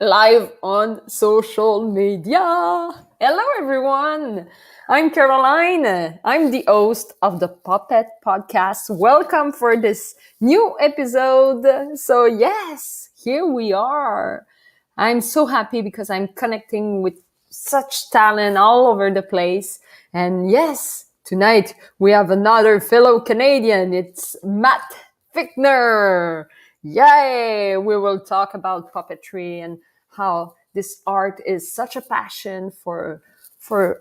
live on social media. Hello, everyone. I'm Caroline. I'm the host of the Puppet Podcast. Welcome for this new episode. So, yes, here we are. I'm so happy because I'm connecting with such talent all over the place. And yes, tonight we have another fellow Canadian. It's Matt FICNER. Yay! We will talk about puppetry and how this art is such a passion for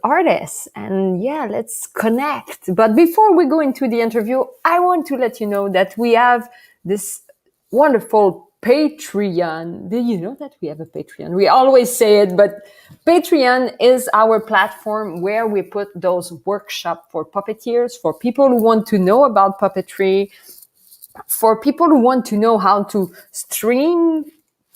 artists. And yeah, let's connect. But before we go into the interview, I want to let you know that we have this wonderful Patreon. Did you know that we have a Patreon? We always say it, but Patreon is our platform where we put those workshops for puppeteers, for people who want to know about puppetry, for people who want to know how to stream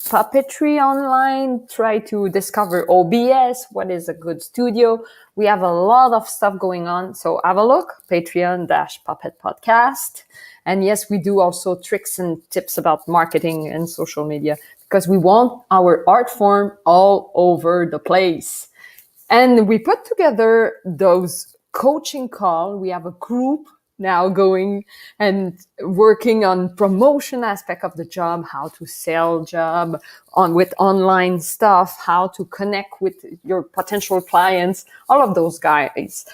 puppetry online, try to discover OBS, what is a good studio. We have a lot of stuff going on. So have a look, Patreon-Puppet Podcast. And yes, we do also tricks and tips about marketing and social media because we want our art form all over the place. And we put together those coaching calls. We have a group now going and working on promotion aspect of the job, how to sell job on with online stuff, how to connect with your potential clients, all of those guys,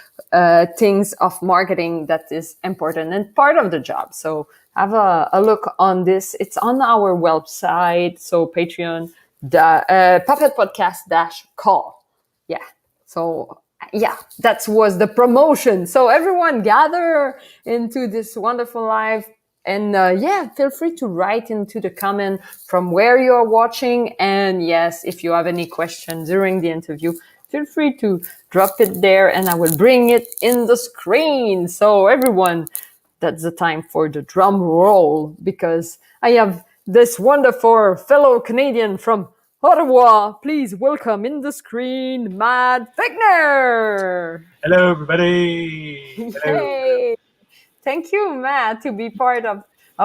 things of marketing that is important and part of the job. So have a look on this. It's on our website. So Patreon, Puppet Podcast -call. Yeah. So yeah, that was the promotion. So everyone gather into this wonderful live and feel free to write into the comment from where you're watching. And yes, if you have any questions during the interview, feel free to drop it there and I will bring it in the screen. So everyone, that's the time for the drum roll because I have this wonderful fellow Canadian from Ottawa. Please welcome in the screen, Matt FICNER. Hello, everybody. Hello. Yay. Thank you, Matt, to be part of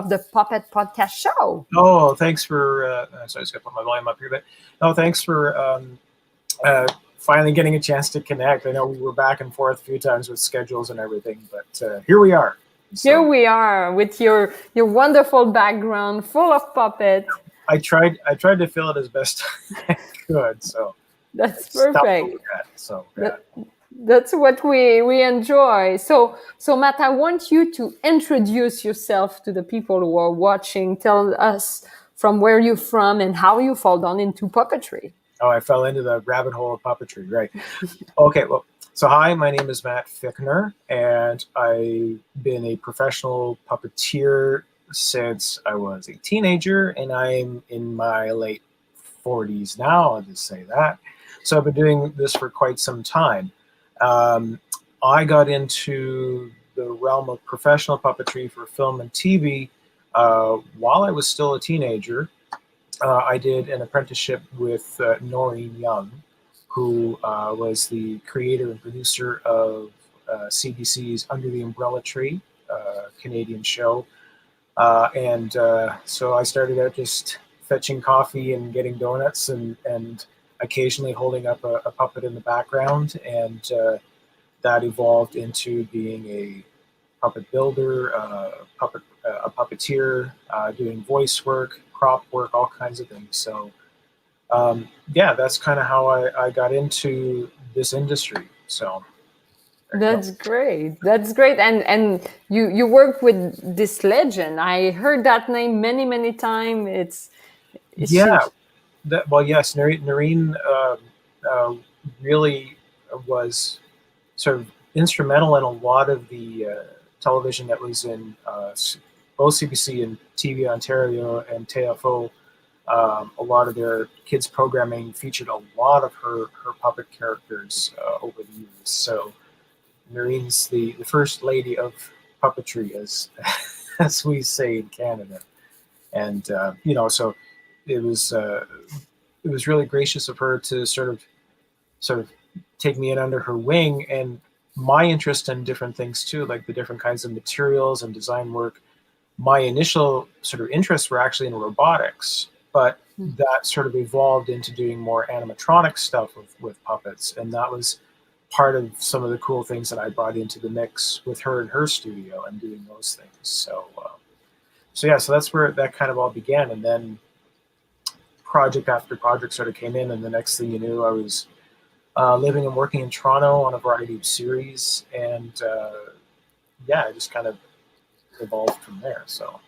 the Puppet Podcast show. Oh, thanks for, sorry, I just got to put my volume up here, but no, thanks for finally getting a chance to connect. I know we were back and forth a few times with schedules and everything, but here we are. So, here we are with your wonderful background full of puppet. I tried to fill it as best I could, so that's perfect. So that's what we enjoy. So Matt, I want you to introduce yourself to the people who are watching. Tell us from where you're from and how you fall down into puppetry. Oh, I fell into the rabbit hole of puppetry, right? Okay, well, so hi, my name is Matt FICNER, and I've been a professional puppeteer since I was a teenager, and I'm in my late 40s now, I'll just say that. So I've been doing this for quite some time. I got into the realm of professional puppetry for film and TV while I was still a teenager. I did an apprenticeship with Noreen Young, who was the creator and producer of CBC's Under the Umbrella Tree, Canadian show. So I started out just fetching coffee and getting donuts and occasionally holding up a puppet in the background. And that evolved into being a puppet builder, a puppeteer, doing voice work, prop work, all kinds of things. So that's kind of how I got into this industry. So that's great. That's great. And you work with this legend. I heard that name many times. It's yes. Noreen really was sort of instrumental in a lot of the television that was in both CBC and TV Ontario and TFO. A lot of their kids programming featured a lot of her puppet characters over the years. So Noreen's the first lady of puppetry, as we say in Canada. And so it was really gracious of her to sort of take me in under her wing, and my interest in different things too, like the different kinds of materials and design work. My initial sort of interests were actually in robotics, but that sort of evolved into doing more animatronic stuff with puppets, and that was part of some of the cool things that I brought into the mix with her in her studio and doing those things. So that's where that kind of all began, and then project after project sort of came in, and the next thing you knew, I was living and working in Toronto on a variety of series, and it just kind of evolved from there. So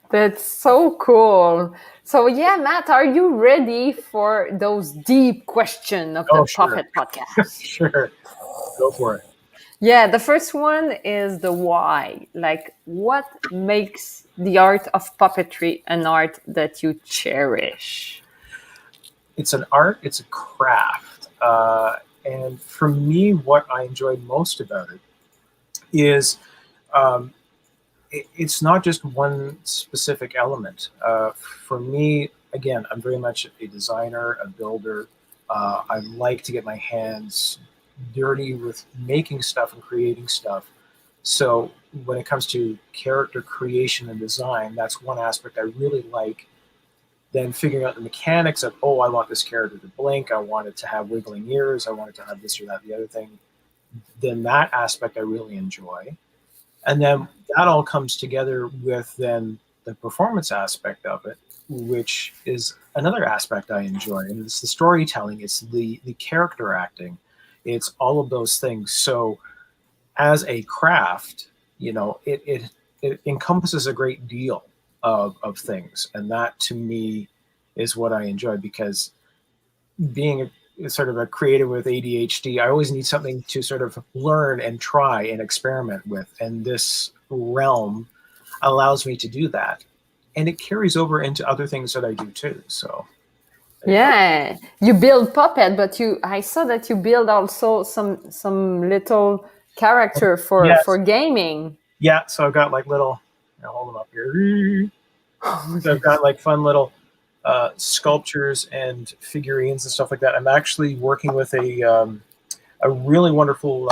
that's so cool. So yeah, Matt, are you ready for those deep questions of the Puppet Podcast? Sure, go for it. Yeah, the first one is the why. Like, what makes the art of puppetry an art that you cherish? It's an art, it's a craft. And for me, what I enjoy most about it is it's not just one specific element. For me, again, I'm very much a designer, a builder. I like to get my hands dirty with making stuff and creating stuff. So when it comes to character creation and design, that's one aspect I really like. Then figuring out the mechanics of, I want this character to blink, I want it to have wiggling ears, I want it to have this or that, the other thing. Then that aspect I really enjoy. And then that all comes together with then the performance aspect of it, which is another aspect I enjoy. And it's the storytelling, it's the character acting, it's all of those things. So as a craft, it encompasses a great deal of things. And that to me is what I enjoy, because being sort of a creative with ADHD, I always need something to sort of learn and try and experiment with. And this realm allows me to do that. And it carries over into other things that I do too. So yeah, you build puppet, but I saw that you build also some little character for gaming. Yeah, so I've got like little, hold them up here. So I've got like fun little sculptures and figurines and stuff like that. I'm actually working with a really wonderful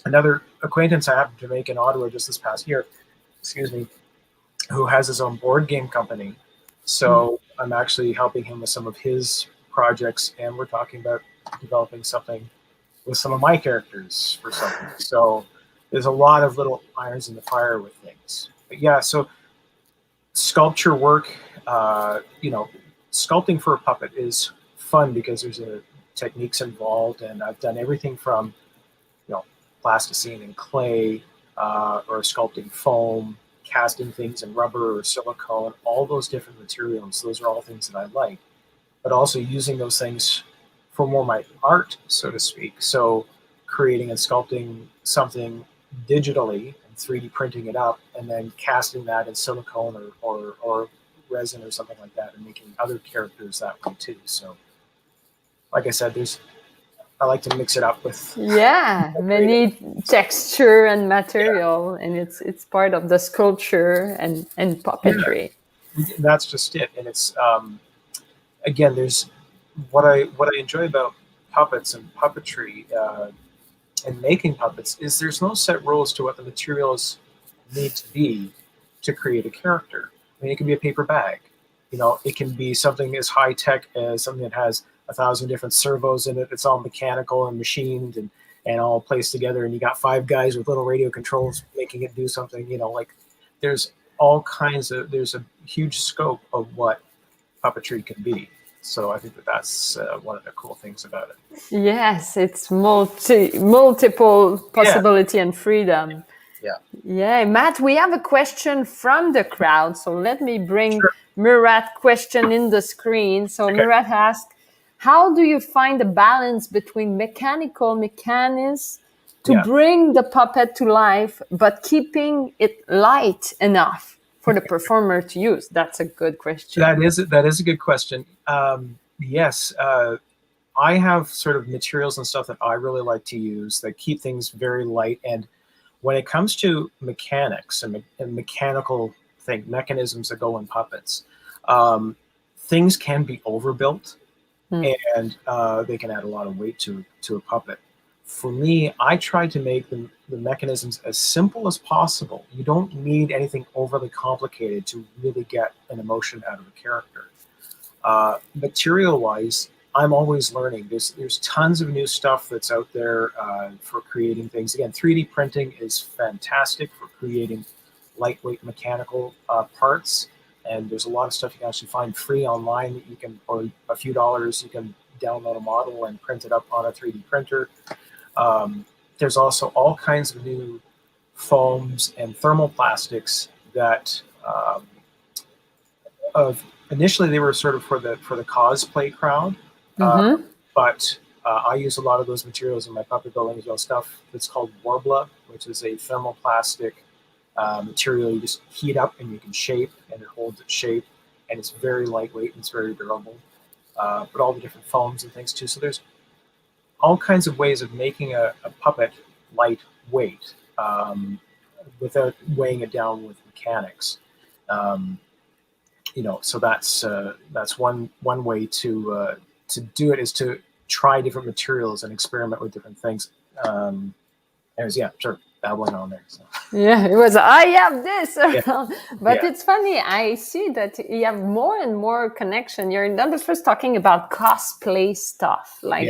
another acquaintance I happened to make in Ottawa just this past year, who has his own board game company. So I'm actually helping him with some of his projects, and we're talking about developing something with some of my characters for something. So there's a lot of little irons in the fire with things. But yeah, so sculpture work, sculpting for a puppet is fun because there's techniques involved, and I've done everything from plasticine and clay, or sculpting foam, casting things in rubber or silicone, all those different materials. Those are all things that I like, but also using those things for more my art, so to speak. So creating and sculpting something digitally and 3D printing it up, and then casting that in silicone or resin or something like that, and making other characters that way too. So like I said, I like to mix it up with many texture and material, and it's part of the sculpture and puppetry. Yeah, that's just it. And it's again, there's what I enjoy about puppets and puppetry and making puppets is there's no set rules to what the materials need to be to create a character. I mean, it can be a paper bag. It can be something as high tech as something that has 1,000 different servos in it. It's all mechanical and machined and all placed together. And you got 5 guys with little radio controls making it do something. There's all kinds of. There's a huge scope of what puppetry can be. So I think that's one of the cool things about it. Yes, it's multiple possibility and freedom. Yeah, Matt, we have a question from the crowd. So let me bring Murat question in the screen. So Murat asks, how do you find the balance between mechanical mechanisms to bring the puppet to life, but keeping it light enough for the performer to use? That's a good question. That is a good question. Yes, I have sort of materials and stuff that I really like to use that keep things very light. And when it comes to mechanics and mechanical mechanisms that go in puppets, things can be overbuilt, and they can add a lot of weight to a puppet. For me, I try to make the mechanisms as simple as possible. You don't need anything overly complicated to really get an emotion out of a character. Material-wise, I'm always learning. There's tons of new stuff that's out there for creating things. Again, 3D printing is fantastic for creating lightweight mechanical parts, and there's a lot of stuff you can actually find free online that you can, or a few dollars, you can download a model and print it up on a 3D printer. There's also all kinds of new foams and thermoplastics that initially they were sort of for the cosplay crowd, but I use a lot of those materials in my puppet building as well. Stuff that's called Warbla, which is a thermoplastic material you just heat up and you can shape, and it holds its shape, and it's very lightweight and it's very durable. But all the different foams and things too. So there's all kinds of ways of making a puppet lightweight without weighing it down with mechanics. So that's one way to do it, is to try different materials and experiment with different things. Anyways, yeah, sure, babbling on there. So. Yeah, it was, I have this Yeah. But it's funny, I see that you have more and more connection. You're not first talking about cosplay stuff, like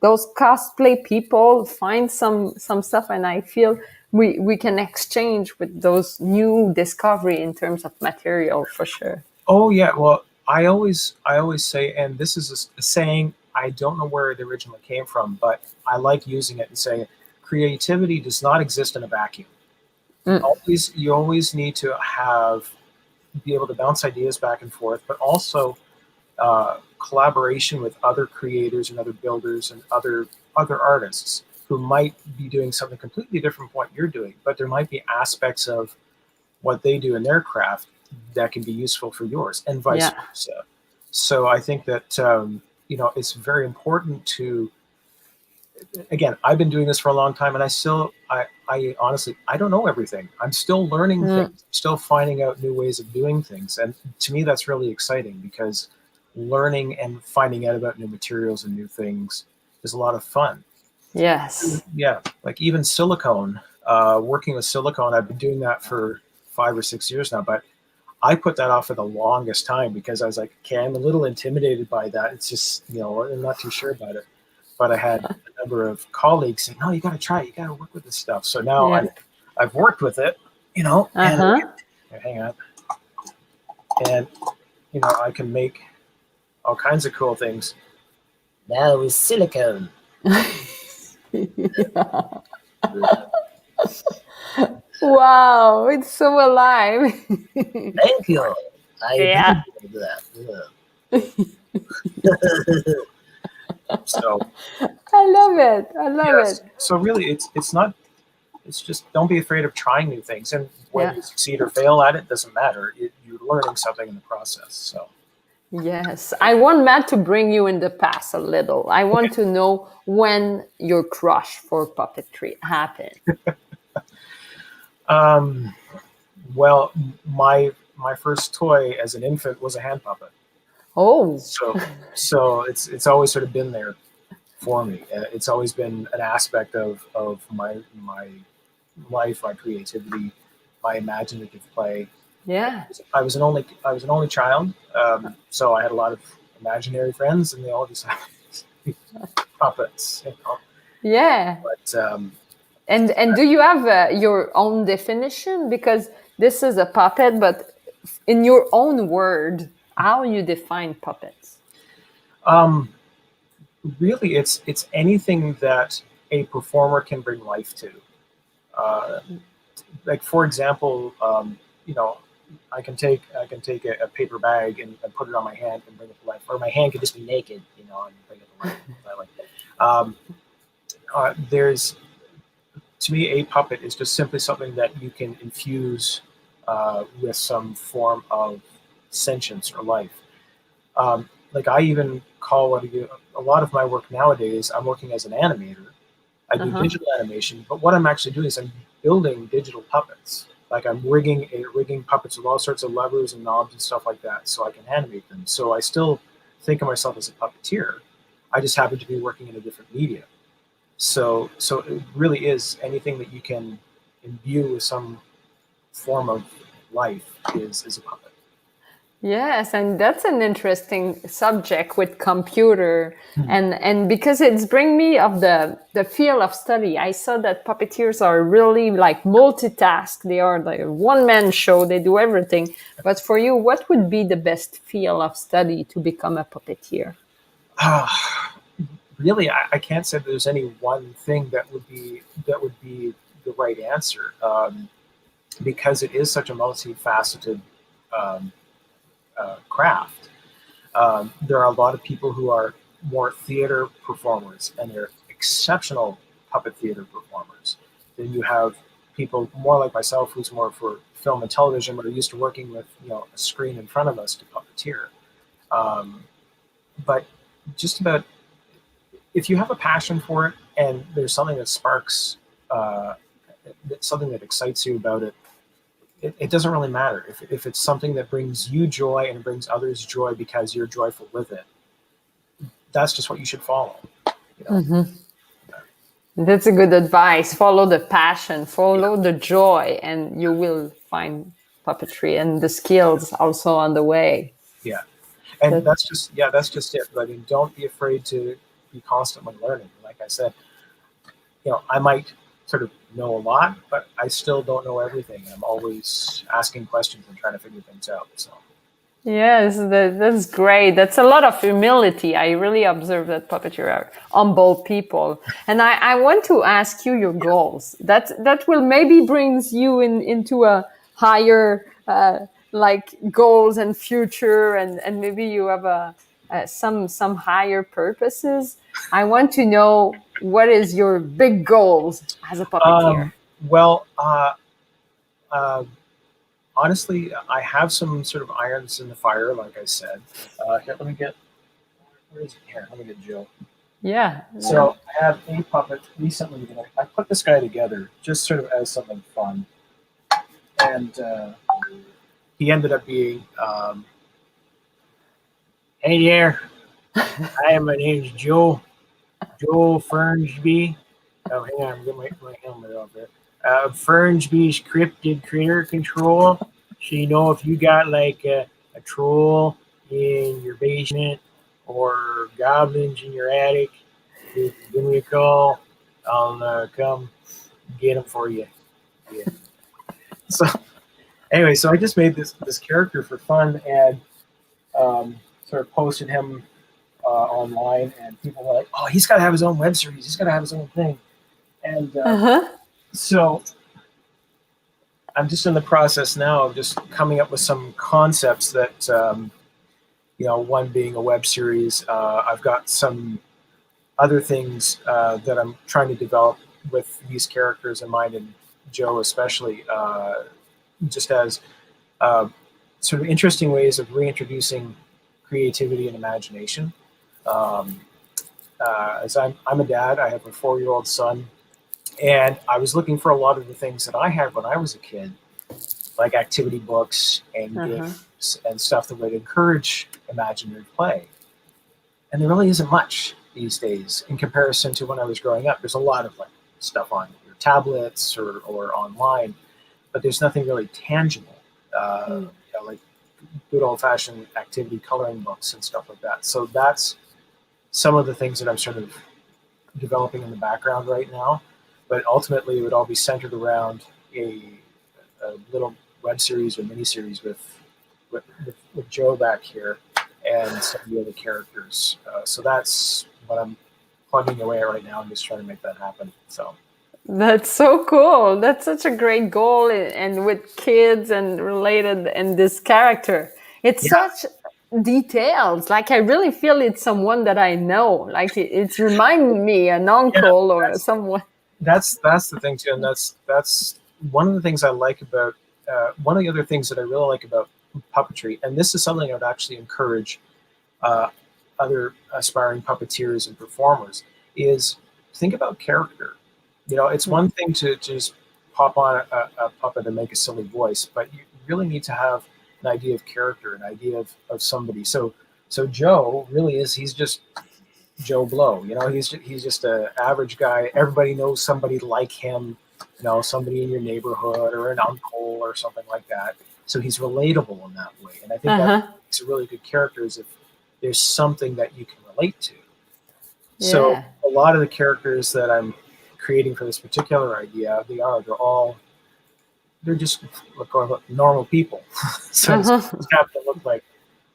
those cosplay people find some stuff, and I feel we can exchange with those new discovery in terms of material for sure. Oh yeah, well, I always say, and this is a saying, I don't know where it originally came from, but I like using it and saying, creativity does not exist in a vacuum. You always need to be able to bounce ideas back and forth, but also collaboration with other creators and other builders and other artists who might be doing something completely different from what you're doing, but there might be aspects of what they do in their craft that can be useful for yours, and vice versa. So I think that it's very important to. Again, I've been doing this for a long time, and I honestly, I don't know everything. I'm still learning things, still finding out new ways of doing things. And to me, that's really exciting, because learning and finding out about new materials and new things is a lot of fun. Yes. Yeah. Like even silicone, working with silicone, I've been doing that for 5 or 6 years now, but I put that off for the longest time because I was like, okay, I'm a little intimidated by that. It's just, I'm not too sure about it. But I had a number of colleagues saying, no, you got to try it. You got to work with this stuff. So now I've worked with it, and hang on. And, I can make all kinds of cool things. Now with silicone. Wow, it's so alive. Thank you. I appreciate that. So I love it. I love it. So really, it's not. It's just, don't be afraid of trying new things, and whether you succeed or fail at it doesn't matter. You're learning something in the process. So. Yes, I want Matt to bring you in the past a little. I want to know when your crush for puppetry happened. Well, my first toy as an infant was a hand puppet. Oh, so it's always sort of been there for me. It's always been an aspect of my life, my creativity, my imaginative play. Yeah. I was an only child, so I had a lot of imaginary friends, and they all just had puppets. Yeah. But and do you have your own definition? Because this is a puppet, but in your own word, how you define puppets? Really, it's anything that a performer can bring life to. Like for example, I can take a paper bag and put it on my hand and bring it to life, or my hand could just be naked, and bring it to life. There's, to me, a puppet is just simply something that you can infuse with some form of sentience or life. Like I even call a lot of my work nowadays, I'm working as an animator. I do digital animation, but what I'm actually doing is I'm building digital puppets. Like I'm rigging puppets with all sorts of levers and knobs and stuff like that, so I can animate them. So I still think of myself as a puppeteer. I just happen to be working in a different media. So it really is anything that you can imbue with some form of life is a puppet. Yes, and that's an interesting subject with computer, and because it's bring me of the field of study. I saw that puppeteers are really like multitask. They are like a one man show. They do everything. But for you, what would be the best field of study to become a puppeteer? Really, I can't say there's any one thing that would be the right answer, because it is such a multifaceted um, craft. There are a lot of people who are more theater performers, and they're exceptional puppet theater performers. Then you have people more like myself, who's more for film and television, but are used to working with a screen in front of us to puppeteer. Um, but just about, if you have a passion for it and there's something that sparks, uh, something that excites you about it, it doesn't really matter. If it's something that brings you joy and brings others joy because you're joyful with it, that's just what you should follow. You know? That's a good advice. Follow the passion, follow the joy, and you will find puppetry and the skills also on the way. Yeah, and That, that's just it. I mean, don't be afraid to be constantly learning. Like I said, I might sort of know a lot, but I still don't know everything. I'm always asking questions and trying to figure things out. So yes, that's great. That's a lot of humility. I really observe that puppeteer are humble people. And I want to ask you your goals. That will maybe brings you into a higher like goals and future, and maybe you have some higher purposes. I want to know what is your big goals as a puppeteer. um, well, uh, honestly, I have some sort of irons in the fire, like I said. Here, let me get. Where is it? Here, let me get Joe. Yeah. So I have a puppet recently that I put this guy together just sort of as something fun, and he ended up being, hey there, hi, my name's Joe Fernsby. Oh, hang on, I'm getting my helmet off there. Fernsby's cryptid critter control. So if you got like a troll in your basement or goblins in your attic, just give me a call. I'll come get them for you. Yeah. So anyway, so I just made this character for fun, and sort of posted him online, and people were like, "Oh, he's got to have his own web series. He's got to have his own thing." And Uh-huh. so I'm just in the process now of just coming up with some concepts that, one being a web series. I've got some other things that I'm trying to develop with these characters in mind, and Joe especially, just as sort of interesting ways of reintroducing creativity and imagination. Um, as I'm a dad, I have a 4-year-old son, and I was looking for a lot of the things that I had when I was a kid, like activity books and Uh-huh. games and stuff that would encourage imaginative play. And there really isn't much these days in comparison to when I was growing up. There's a lot of like stuff on your tablets or online, but there's nothing really tangible, like good old fashioned activity coloring books and stuff like that. So that's some of the things that I'm sort of developing in the background right now. But ultimately, it would all be centered around a little web series or mini series with Joe back here and some of the other characters. So that's what I'm plugging away at right now. I'm just trying to make that happen. So That's so cool. That's such a great goal, and with kids and related and this character. It's yeah, such details. Like I really feel it's someone that I know. Like it's reminding me an yeah, uncle or that's someone. that's the thing too, and that's one of the things I like about. One of the other things that I really like about puppetry, and this is something I would actually encourage uh, other aspiring puppeteers and performers, is think about character. It's one thing to just pop on a puppet and make a silly voice, but you really need to have an idea of character, an idea of somebody. So Joe really he's just Joe Blow. He's just an average guy. Everybody knows somebody like him. Somebody in your neighborhood or an uncle or something like that. So he's relatable in that way, and I think Uh that's huh. makes a really good character is if there's something that you can relate to. So Yeah. a lot of the characters that I'm creating for this particular idea, they're just normal people. So it's Uh-huh. have to look like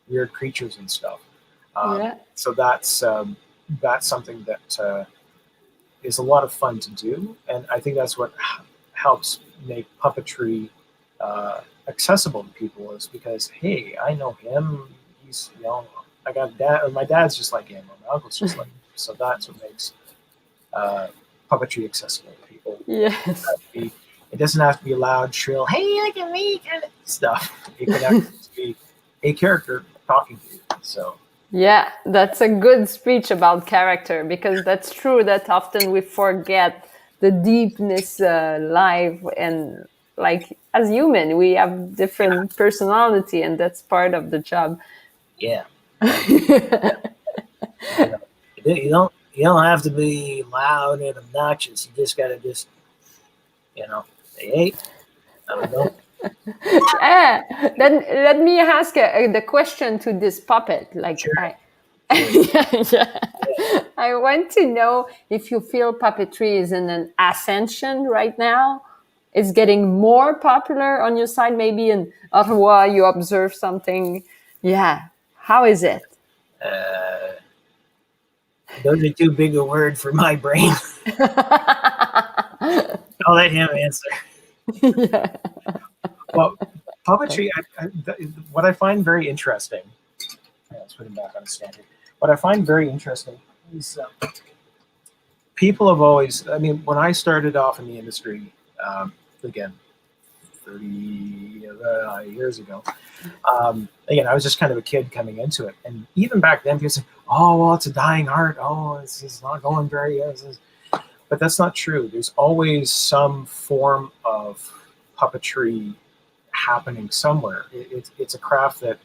weird creatures and stuff. Yeah. So that's something that is a lot of fun to do, and I think that's what helps make puppetry accessible to people. Is because, hey, I know him. He's, I got dad. My dad's just like him. Or my uncle's just like him. So that's what makes puppetry accessible to people. Yes. It doesn't have to be loud, shrill, hey, look at me kind of stuff. It can actually be a character talking to you. So Yeah, that's a good speech about character, because that's true that often we forget the deepness live, and like as human we have different personality, and that's part of the job. yeah, you know, you don't have to be loud and obnoxious. You just gotta say, hey, I don't know. Yeah, then let me ask the question to this puppet. Like Sure. yeah. I want to know if you feel puppetry is in an ascension right now. It's getting more popular on your side. Maybe in Ottawa, you observe something. Yeah. How is it? Uh, those are too big a word for my brain. I'll let him answer. Yeah. Well, puppetry, what I find very interesting, let's put him back on a standard. What I find very interesting is people have always, I mean, when I started off in the industry, again, 30 years ago, again, I was just kind of a kid coming into it. And even back then, people say, oh, well, it's a dying art. Oh, it's not going very good. But that's not true. There's always some form of puppetry happening somewhere. It's a craft that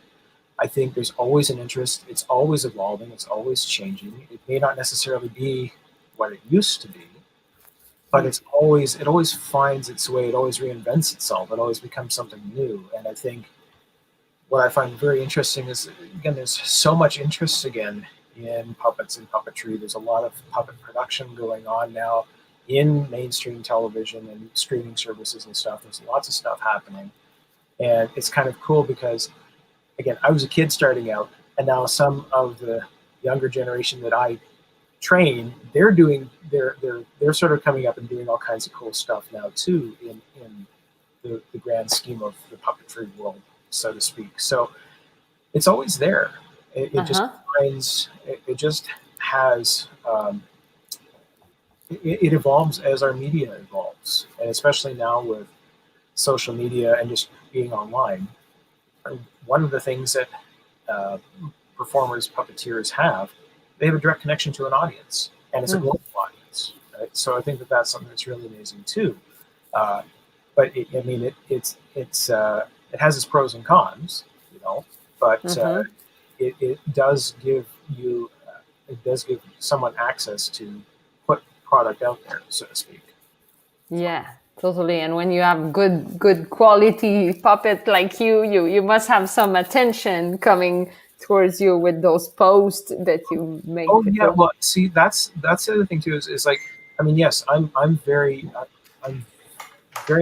I think there's always an interest. It's always evolving. It's always changing. It may not necessarily be what it used to be, but it always finds its way. It always reinvents itself. It always becomes something new. And I think what I find very interesting is, again, there's so much interest again in puppets and puppetry. There's a lot of puppet production going on now in mainstream television and streaming services and stuff. There's lots of stuff happening. And it's kind of cool because, again, I was a kid starting out, and now some of the younger generation that I train, they're sort of coming up and doing all kinds of cool stuff now too in the grand scheme of the puppetry world, so to speak. So it's always there. It just finds, it just has, it evolves as our media evolves, and especially now with social media and just being online. One of the things that performers, puppeteers have, they have a direct connection to an audience, and it's a global audience. Right? So I think that that's something that's really amazing too. But it has its pros and cons, But it does give you, it does give someone access to put product out there, so to speak. Yeah, totally. And when you have good quality puppet like you must have some attention coming towards you with those posts that you make. Oh yeah, well, see, that's the other thing too. Is like, I mean, yes, I'm very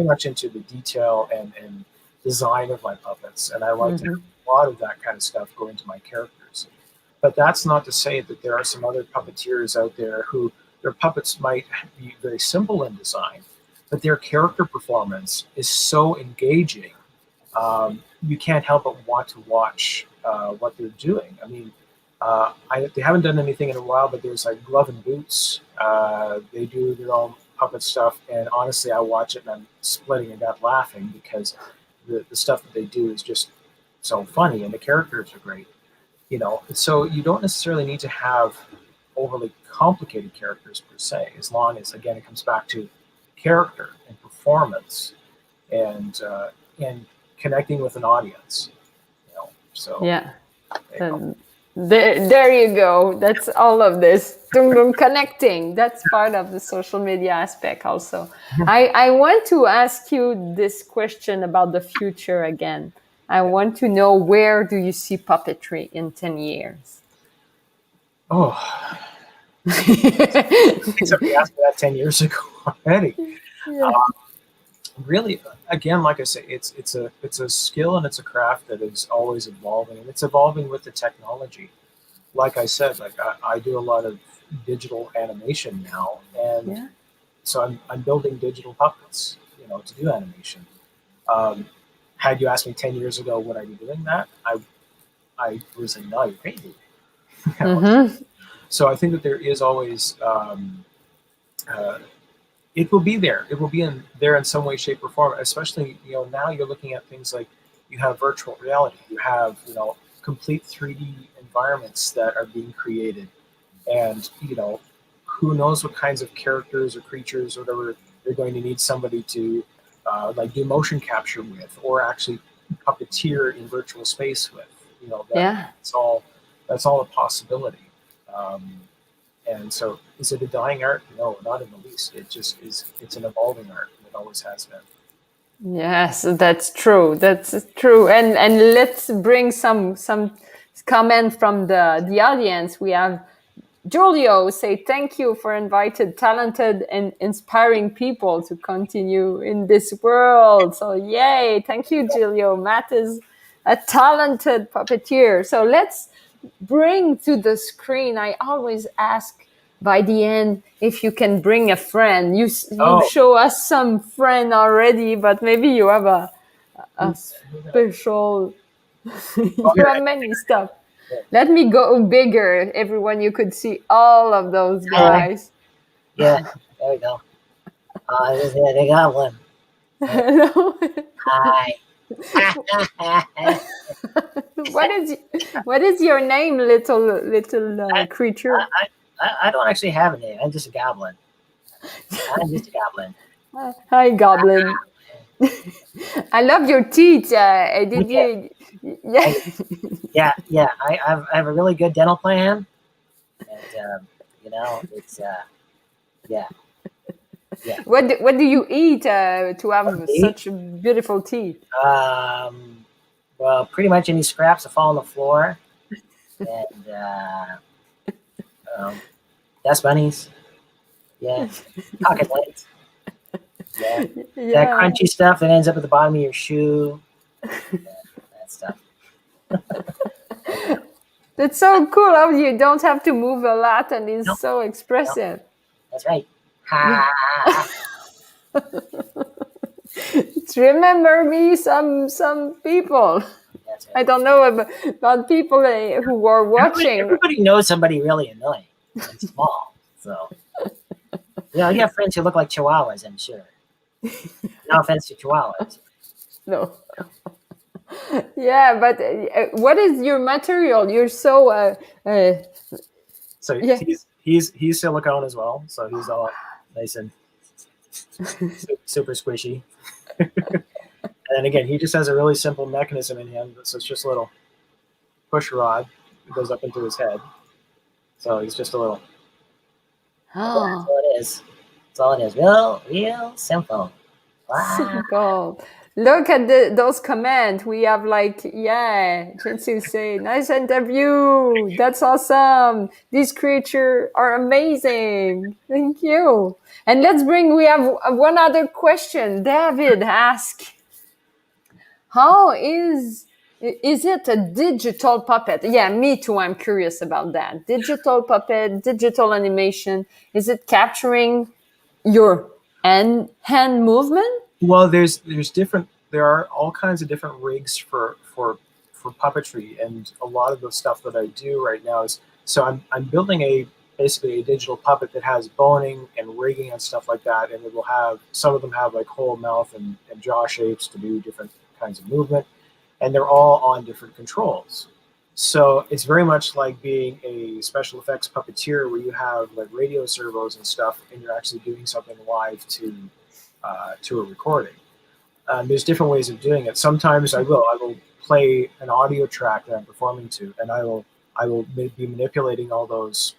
much into the detail and design of my puppets, and I like to have a lot of that kind of stuff go into my characters. But that's not to say that there are some other puppeteers out there who their puppets might be very simple in design, but their character performance is so engaging. You can't help but want to watch what they're doing. I mean, they haven't done anything in a while, but there's like Glove and Boots. They do their own puppet stuff, and honestly, I watch it and I'm splitting a gut laughing because the stuff that they do is just so funny, and the characters are great. So you don't necessarily need to have overly complicated characters per se, as long as, again, it comes back to character and performance and connecting with an audience. So yeah. There you go. That's all of this. Connecting. That's part of the social media aspect also. I want to ask you this question about the future again. I want to know, where do you see puppetry in 10 years? Oh, somebody asked me that 10 years ago already. Yeah. Really, again, like I say, it's a skill and it's a craft that is always evolving, and it's evolving with the technology. Like I said, like I do a lot of digital animation now, and Yeah. so I'm building digital puppets, to do animation. Um, had you asked me 10 years ago would I be doing that, I was like, no, you're crazy. Mm-hmm. So I think that there is always uh, it will be there. It will be there in some way, shape, or form. Especially, now you're looking at things like you have virtual reality. You have, complete 3D environments that are being created, and who knows what kinds of characters or creatures or whatever they're going to need somebody to like do motion capture with, or actually puppeteer in virtual space with. Yeah. That's all a possibility. Um, and so, is it a dying art? No, not in the least. It just is. It's an evolving art. It always has been. Yes, that's true. That's true. And let's bring some comment from the audience. We have Julio say, thank you for invited talented and inspiring people to continue in this world. So yay, thank you, Julio. Matt is a talented puppeteer. So let's bring to the screen. I always ask by the end if you can bring a friend. You Oh, show us some friend already, but maybe you have a special. You here, have many stuff. Let me go bigger, everyone. You could see all of those Hi. guys. Yeah, there we go. They got one. Hello. Hi. What is your name, little creature? I don't actually have a name. I'm just a goblin. I'm just a goblin. Hi, Goblin. I love your teeth. Did you? Yeah. Yeah. I have a really good dental plan, and it's yeah. What do you eat to have Okay. such beautiful teeth? Well, pretty much any scraps that fall on the floor, and dust bunnies. Yeah, pocket lights. Yeah, that Yeah, crunchy stuff that ends up at the bottom of your shoe. That stuff. that's so cool. How you don't have to move a lot, and it's Nope. so expressive. That's right. Yeah. Ha. Remember me, some people. That's I right. don't know about people who are watching. Everybody knows somebody really annoying and small. So, you have friends who look like chihuahuas, I'm sure. No offense to chihuahuas. No. Yeah, but what is your material? You're so So yeah. he's silicone as well. So he's all nice and super squishy. And then again, he just has a really simple mechanism in him. So it's just a little push rod that goes up into his head. So he's just a little. That's Oh, all it is. That's all it is. Real simple. Wow. simple. Look at those comments. We have Jensi say, nice interview. That's awesome. These creatures are amazing. Thank you. And we have one other question. David asked, how is it a digital puppet? Yeah, me too. I'm curious about that. Digital puppet, digital animation. Is it capturing your hand movement? Well, there are all kinds of different rigs for puppetry, and a lot of the stuff that I do right now is, so I'm building basically a digital puppet that has boning and rigging and stuff like that, and it will have, some of them have like whole mouth and jaw shapes to do different kinds of movement, and they're all on different controls. So it's very much like being a special effects puppeteer, where you have like radio servos and stuff, and you're actually doing something live to a recording. There's different ways of doing it. Sometimes I will play an audio track that I'm performing to, and I will be manipulating all those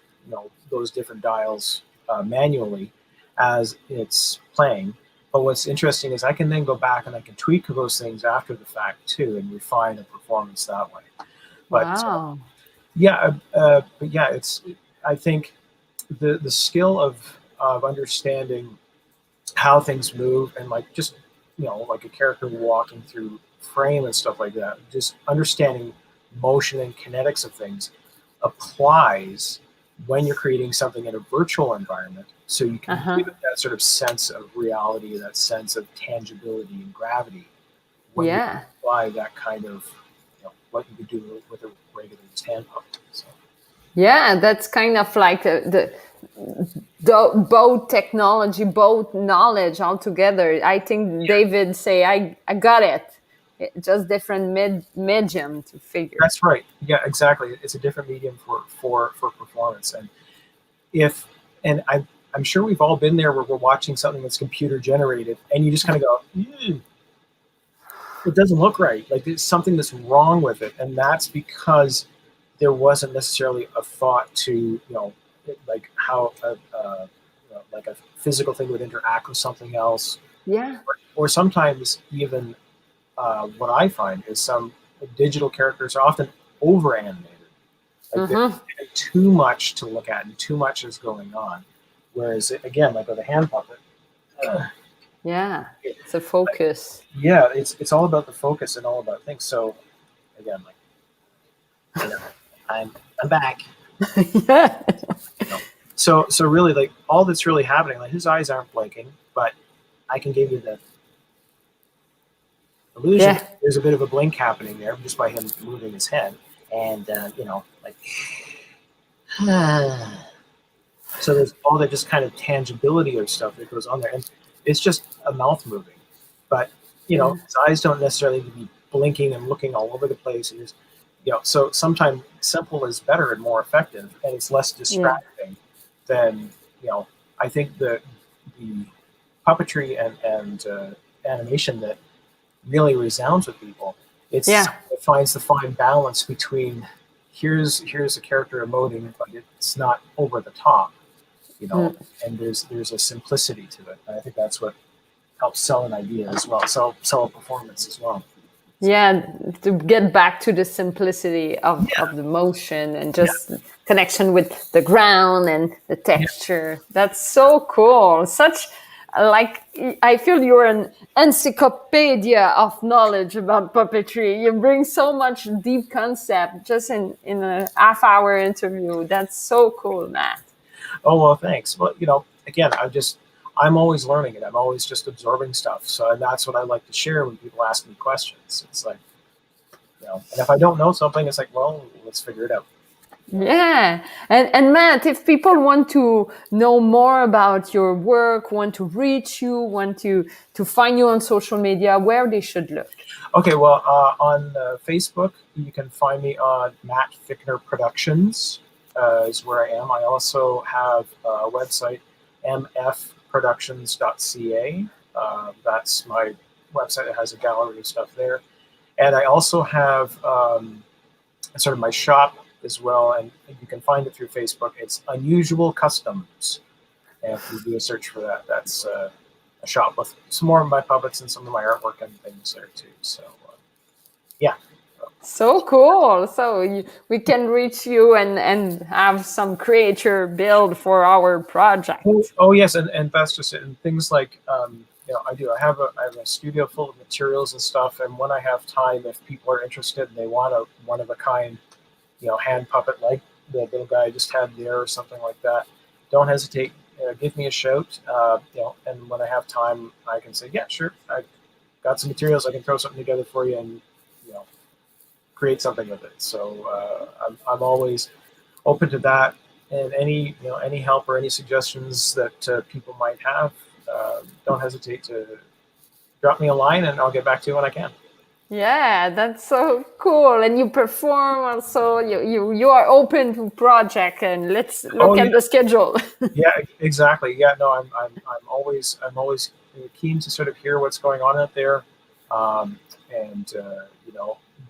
those different dials manually as it's playing. But what's interesting is I can then go back and I can tweak those things after the fact too, and refine a performance that way. But Wow. but yeah, I think the skill of understanding how things move and like just like a character walking through frame and stuff like that, just understanding motion and kinetics of things applies when you're creating something in a virtual environment, so you can Uh-huh. give it that sort of sense of reality, that sense of tangibility and gravity when you Yeah. apply that kind of what you could do with a regular hand puppet. So Yeah, that's kind of like the both technology, both knowledge all together. I think David say, I got it. Just different medium to figure. that's right. Yeah, exactly. It's a different medium for performance, and if and I'm sure we've all been there where we're watching something that's computer generated, and you just kind of go, it doesn't look right. Like there's something that's wrong with it, and that's because there wasn't necessarily a thought to like how like a physical thing would interact with something else, Yeah. or sometimes even what I find is some digital characters are often over animated. Like there's Mm-hmm. too much to look at and too much is going on. Whereas again, like with a hand puppet, Yeah. It's a focus. yeah, it's all about the focus and all about things. So again, like I'm back. Yeah. so really, like all that's really happening, like his eyes aren't blinking, but I can give you the illusion. Yeah. There's a bit of a blink happening there just by him moving his head, and like so there's all that just kind of tangibility of stuff that goes on there, and it's just a mouth moving, but Yeah. his eyes don't necessarily need to be blinking and looking all over the place. And so sometimes simple is better and more effective, and it's less distracting than I think the puppetry and animation that really resounds with people. It finds the fine balance between here's a character emoting, but it's not over the top, and there's a simplicity to it. And I think that's what helps sell an idea as well, sell a performance as well. Yeah, to get back to the simplicity of the motion and just connection with the ground and the texture. That's so cool. Such like I feel you're an encyclopedia of knowledge about puppetry. You bring so much deep concept just in a half-hour interview. That's so cool, Matt. Oh well, thanks. Well, again, I'm always learning it. I'm always just absorbing stuff. So and that's what I like to share when people ask me questions. It's like, and if I don't know something, it's like, well, let's figure it out. Yeah. And Matt, if people want to know more about your work, want to reach you, want to find you on social media, where they should look? Okay, well, on Facebook, you can find me on Matt FICNER Productions is where I am. I also have a website, mfproductions.ca. That's my website that has a gallery of stuff there. And I also have sort of my shop as well, and you can find it through Facebook. It's Unusual Customs. And if you do a search for that, that's a shop with some more of my puppets and some of my artwork and things there too. So, yeah. So cool. So we can reach you and have some creature build for our project. Oh yes, and that's just it. And things like I have a studio full of materials and stuff. And when I have time, if people are interested and they want a one of a kind, hand puppet like the little guy I just had there or something like that, don't hesitate. Give me a shout. And when I have time, I can say, yeah, sure. I've got some materials. I can throw something together for you and create something with it. So I'm always open to that, and any help or any suggestions that people might have. Don't hesitate to drop me a line, and I'll get back to you when I can. Yeah, that's so cool. And you perform also. You are open to project, and let's look at the schedule. Yeah, exactly. Yeah, no, I'm always keen to sort of hear what's going on out there, and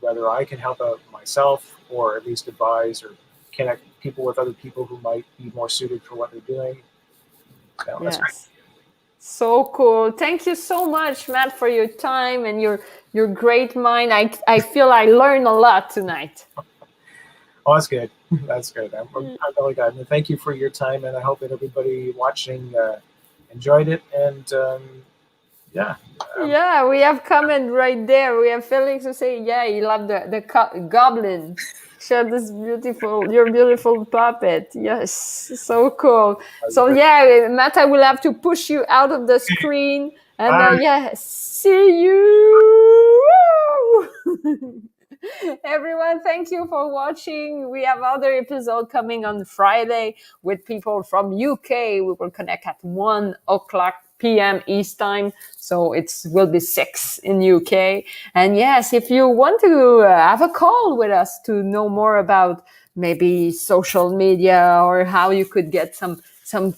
whether I can help out myself or at least advise or connect people with other people who might be more suited for what they're doing. That's great. So cool. Thank you so much, Matt, for your time and your great mind. I feel I learned a lot tonight. Oh, that's good. That's good. I'm really glad. And thank you for your time, and I hope that everybody watching enjoyed it. And yeah. Yeah, we have comment right there. We have Felix who say, yeah, he loved the goblin. Share this your beautiful puppet. Yes, so cool. So yeah, Matt, I will have to push you out of the screen. And yeah, see you. Everyone, thank you for watching. We have other episode coming on Friday with people from UK. We will connect at 1:00 p.m. East time, so it will be 6 in UK. And yes, if you want to have a call with us to know more about maybe social media or how you could get some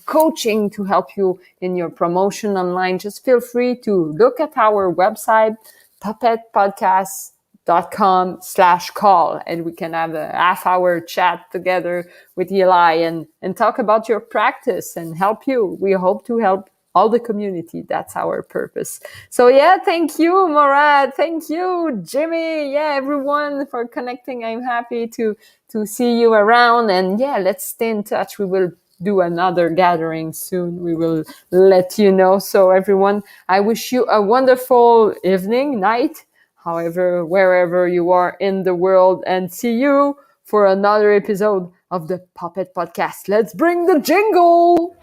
coaching to help you in your promotion online, just feel free to look at our website, puppetpodcast.com/call, and we can have a half-hour chat together with Eli and talk about your practice and help you. We hope to help all the community. That's our purpose. So yeah, thank you, Morad. Thank you, Jimmy. Yeah, everyone for connecting. I'm happy to see you around. And yeah, let's stay in touch. We will do another gathering soon. We will let you know. So everyone, I wish you a wonderful evening, night, however, wherever you are in the world, and see you for another episode of the Puppet Podcast. Let's bring the jingle.